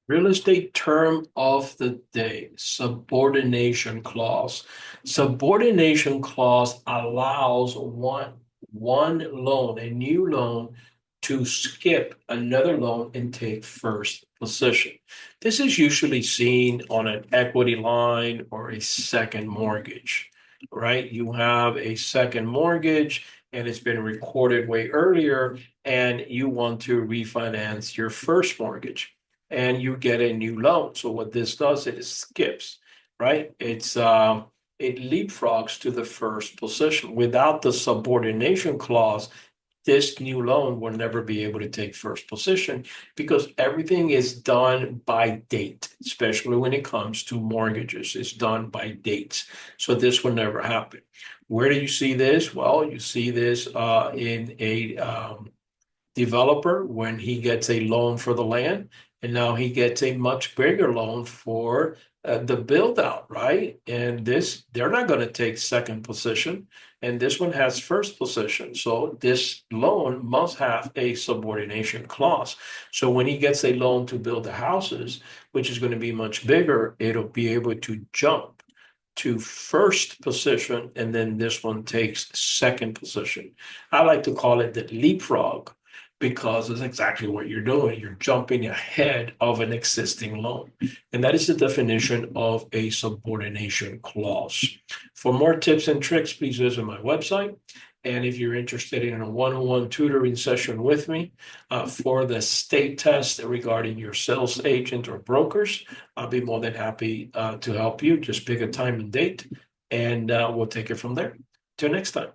Real estate term of the day, subordination clause. Subordination clause allows one loan, a new loan, to skip another loan and take first position. This is usually seen on an equity line or a second mortgage, right? You have a second mortgage and it's been recorded way earlier, and you want to refinance your first mortgage and you get a new loan. So what this does, it skips, right? It leapfrogs to the first position. Without the subordination clause, this new loan will never be able to take first position because everything is done by date, especially when it comes to mortgages. It's done by dates. So this will never happen. Where do you see this? Well, you see this in a developer when he gets a loan for the land, and now he gets a much bigger loan for the build out, right? And this, they're not going to take second position, and this one has first position. So this loan must have a subordination clause. So when he gets a loan to build the houses, which is going to be much bigger, it'll be able to jump to first position, and then this one takes second position. I like to call it the leapfrog because it's exactly what you're doing. You're jumping ahead of an existing loan. And that is the definition of a subordination clause. For more tips and tricks, please visit my website. And if you're interested in a one-on-one tutoring session with me for the state test regarding your sales agent or brokers, I'll be more than happy to help you. Just pick a time and date, and we'll take it from there. Till next time.